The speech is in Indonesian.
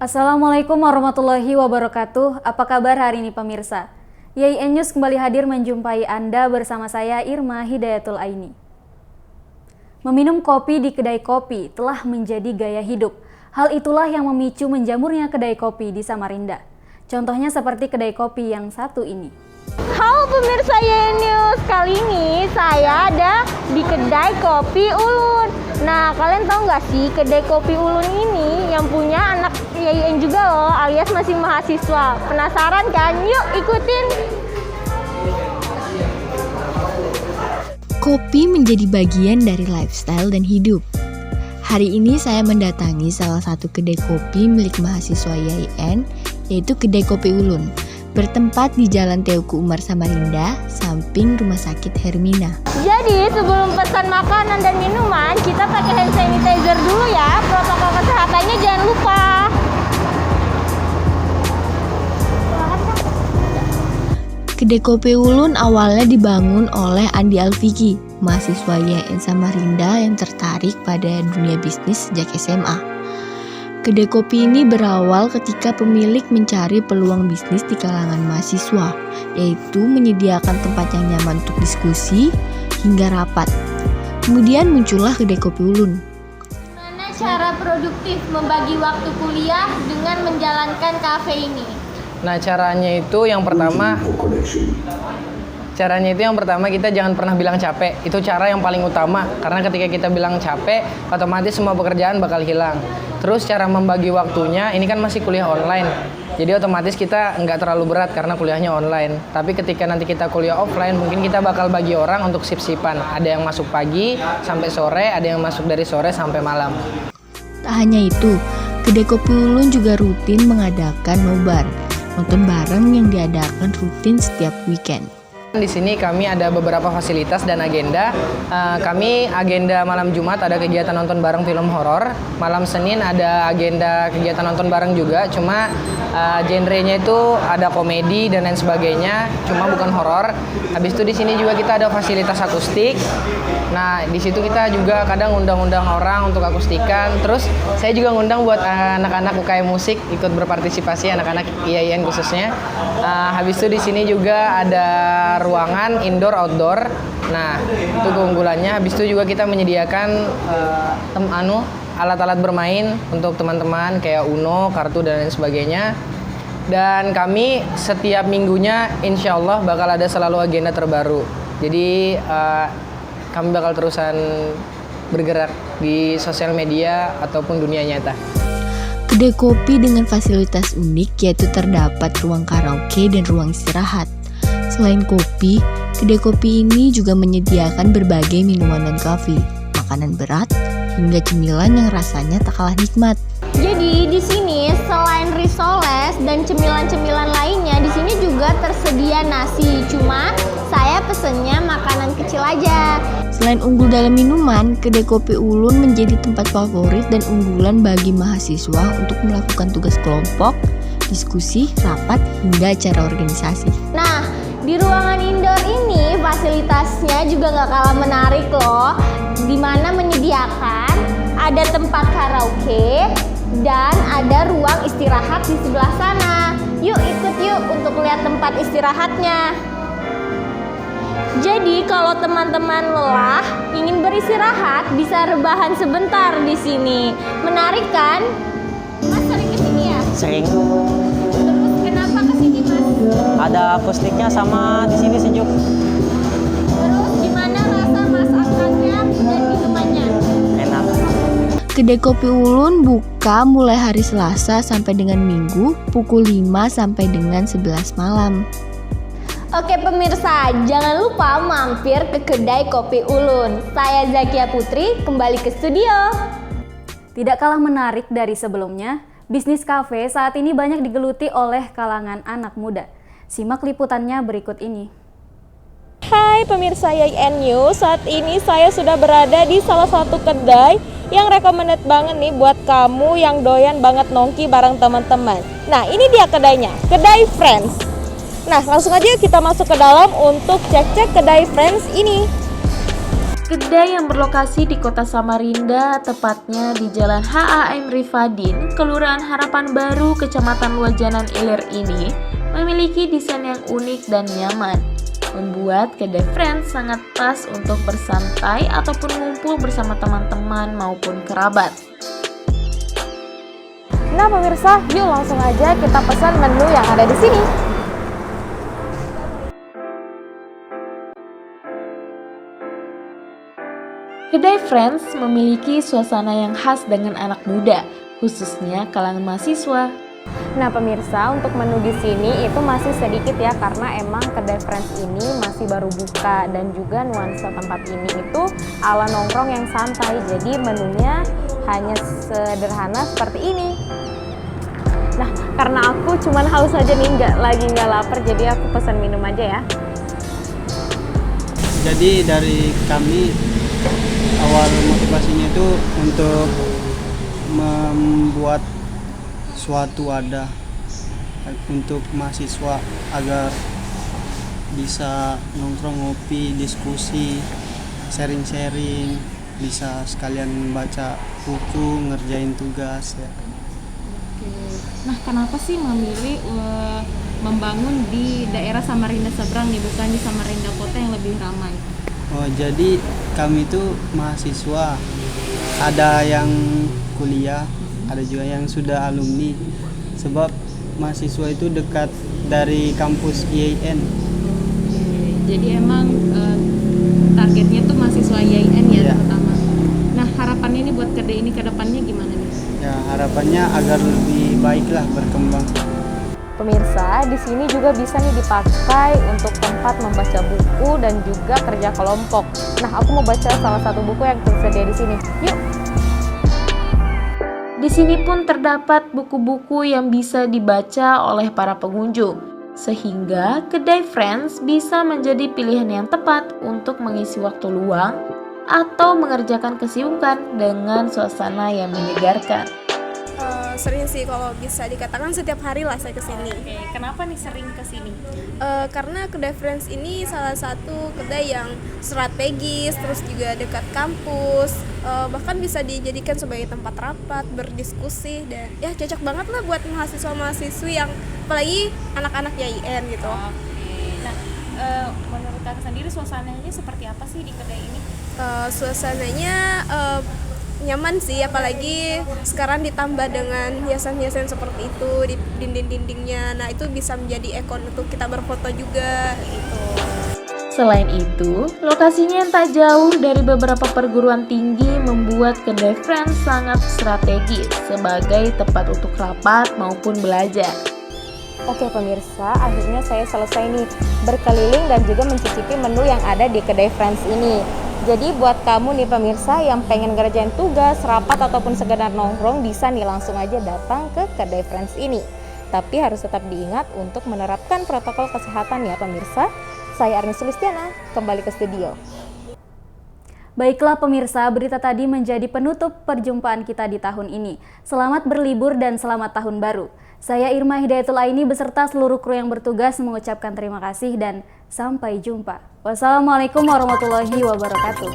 Assalamualaikum warahmatullahi wabarakatuh. Apa kabar hari ini pemirsa? YIN News kembali hadir menjumpai Anda bersama saya Irma Hidayatul Aini. Meminum kopi di kedai kopi telah menjadi gaya hidup. Hal itulah yang memicu menjamurnya kedai kopi di Samarinda. Contohnya seperti kedai kopi yang satu ini. Halo pemirsa YIN News, kali ini saya ada di kedai kopi Ulun. Nah, kalian tahu nggak sih kedai kopi Ulun ini yang punya anak YIN juga loh, alias masih mahasiswa. Penasaran kan? Yuk ikutin! Kopi menjadi bagian dari lifestyle dan hidup. Hari ini saya mendatangi salah satu kedai kopi milik mahasiswa YIN, yaitu kedai kopi Ulun, bertempat di Jalan Teuku Umar Samarinda, samping Rumah Sakit Hermina. Jadi sebelum pesan makanan dan minuman, kita pakai hand sanitizer dulu ya. Protokol kesehatannya jangan lupa. Kedai kopi Ulun awalnya dibangun oleh Andi Alfiki, mahasiswa YIN Samarinda yang tertarik pada dunia bisnis sejak SMA. Kedai kopi ini berawal ketika pemilik mencari peluang bisnis di kalangan mahasiswa, yaitu menyediakan tempat yang nyaman untuk diskusi hingga rapat. Kemudian muncullah kedai kopi Ulun. Gimana cara produktif membagi waktu kuliah dengan menjalankan kafe ini? Nah, caranya itu yang pertama kita jangan pernah bilang capek. Itu cara yang paling utama, karena ketika kita bilang capek, otomatis semua pekerjaan bakal hilang. Terus cara membagi waktunya, ini kan masih kuliah online, jadi otomatis kita nggak terlalu berat karena kuliahnya online. Tapi ketika nanti kita kuliah offline, mungkin kita bakal bagi orang untuk sip-sipan. Ada yang masuk pagi sampai sore, ada yang masuk dari sore sampai malam. Tak hanya itu, kedai kopi Ulun juga rutin mengadakan nobar, nonton bareng yang diadakan rutin setiap weekend. Di sini kami ada beberapa fasilitas dan agenda. Kami agenda malam Jumat ada kegiatan nonton bareng film horor. Malam Senin ada agenda kegiatan nonton bareng juga. Cuma genrenya itu ada komedi dan lain sebagainya. Cuma bukan horor. Habis itu di sini juga kita ada fasilitas akustik. Nah, di situ kita juga kadang undang-undang orang untuk akustikan. Terus saya juga ngundang buat anak-anak UKM musik ikut berpartisipasi, anak-anak YIN khususnya. Habis itu di sini juga ada ruangan indoor outdoor. Nah, itu keunggulannya. Habis itu juga kita menyediakan alat-alat bermain untuk teman-teman kayak Uno, kartu dan lain sebagainya. Dan kami setiap minggunya insya Allah bakal ada selalu agenda terbaru. Jadi kami bakal terusan bergerak di sosial media ataupun dunia nyata. Kedai kopi dengan fasilitas unik, yaitu terdapat ruang karaoke dan ruang istirahat. Selain kopi, kedai kopi ini juga menyediakan berbagai minuman dan kopi, makanan berat, hingga cemilan yang rasanya tak kalah nikmat. Jadi di sini selain risoles dan cemilan-cemilan lainnya, di sini juga tersedia nasi. Cuma saya pesennya makanan kecil aja. Selain unggul dalam minuman, kedai kopi Ulun menjadi tempat favorit dan unggulan bagi mahasiswa untuk melakukan tugas kelompok, diskusi, rapat, hingga acara organisasi. Nah, di ruangan indoor ini fasilitasnya juga nggak kalah menarik loh, dimana menyediakan ada tempat karaoke dan ada ruang istirahat di sebelah sana. Yuk ikut yuk untuk lihat tempat istirahatnya. Jadi kalau teman-teman lelah ingin beristirahat bisa rebahan sebentar di sini. Menarik kan? Mas sering kesini ya? Sering. Terus kenapa kesini Mas? Ada akustiknya sama di sini sejuk. Terus gimana rasa masakannya dan minumannya? Enak. Kedai kopi Ulun buka mulai hari Selasa sampai dengan Minggu pukul 5 sampai dengan 11 malam. Oke pemirsa, jangan lupa mampir ke kedai kopi Ulun. Saya Zakia Putri, kembali ke studio. Tidak kalah menarik dari sebelumnya, bisnis kafe saat ini banyak digeluti oleh kalangan anak muda. Simak liputannya berikut ini. Hai pemirsa YIN News, saat ini saya sudah berada di salah satu kedai yang recommended banget nih buat kamu yang doyan banget nongki bareng teman-teman. Nah, ini dia kedainya, Kedai Friends. Nah, langsung aja kita masuk ke dalam untuk cek-cek Kedai Friends ini. Kedai yang berlokasi di kota Samarinda, tepatnya di Jalan HAM Rifadin, Kelurahan Harapan Baru, Kecamatan Luajanan Ilir ini memiliki desain yang unik dan nyaman, membuat kedai Friends sangat pas untuk bersantai ataupun ngumpul bersama teman-teman maupun kerabat. Nah pemirsa, yuk langsung aja kita pesan menu yang ada di sini. Kedai Friends memiliki suasana yang khas dengan anak muda, khususnya kalangan mahasiswa. Nah pemirsa, untuk menu di sini itu masih sedikit ya, karena emang kedai Friends ini masih baru buka dan juga nuansa tempat ini itu ala nongkrong yang santai. Jadi menunya hanya sederhana seperti ini. Nah, karena aku cuman haus aja nih, nggak lapar, jadi aku pesan minum aja ya. Jadi dari kami awal motivasinya itu untuk membuat suatu wadah untuk mahasiswa agar bisa nongkrong, ngopi, diskusi, sharing-sharing, bisa sekalian baca buku, ngerjain tugas ya. Nah, kenapa sih memilih membangun di daerah Samarinda seberang nih, bukan di Samarinda kota yang lebih ramai? Oh, jadi kami itu mahasiswa, ada yang kuliah, ada juga yang sudah alumni. Sebab mahasiswa itu dekat dari kampus IAIN. Jadi emang targetnya tuh mahasiswa IAIN ya, terutama. Nah, harapannya nih buat kedai ini ke depannya gimana nih? Ya, harapannya agar lebih baiklah berkembang. Pemirsa, di sini juga bisa nih dipakai untuk tempat membaca buku dan juga kerja kelompok. Nah, aku mau baca salah satu buku yang tersedia di sini. Yuk. Di sini pun terdapat buku-buku yang bisa dibaca oleh para pengunjung, sehingga kedai Friends bisa menjadi pilihan yang tepat untuk mengisi waktu luang atau mengerjakan kesibukan dengan suasana yang menyegarkan. Sering sih, kalau bisa dikatakan setiap hari lah saya kesini. Oke, kenapa nih sering kesini? Karena kedai Friends ini salah satu kedai yang strategis, terus juga dekat kampus, bahkan bisa dijadikan sebagai tempat rapat, berdiskusi, dan ya cocok banget lah buat mahasiswa-mahasiswi yang apalagi anak-anak YIN gitu. Oke, nah menurut kakak sendiri suasananya seperti apa sih di kedai ini? Suasananya nyaman sih, apalagi sekarang ditambah dengan hiasan-hiasan seperti itu di dinding-dindingnya. Nah, itu bisa menjadi ikon untuk kita berfoto juga gitu. Selain itu, lokasinya yang tak jauh dari beberapa perguruan tinggi membuat kedai Friends sangat strategis sebagai tempat untuk rapat maupun belajar. Oke pemirsa, akhirnya saya selesai nih berkeliling dan juga mencicipi menu yang ada di kedai Friends ini. Jadi buat kamu nih pemirsa yang pengen ngerjain tugas, rapat ataupun sekedar nongkrong, bisa nih langsung aja datang ke kedai Friends ini. Tapi harus tetap diingat untuk menerapkan protokol kesehatan ya pemirsa. Saya Arni Sulistiana, kembali ke studio. Baiklah pemirsa, berita tadi menjadi penutup perjumpaan kita di tahun ini. Selamat berlibur dan selamat tahun baru. Saya Irma Hidayatul Aini beserta seluruh kru yang bertugas mengucapkan terima kasih dan sampai jumpa. Wassalamualaikum warahmatullahi wabarakatuh.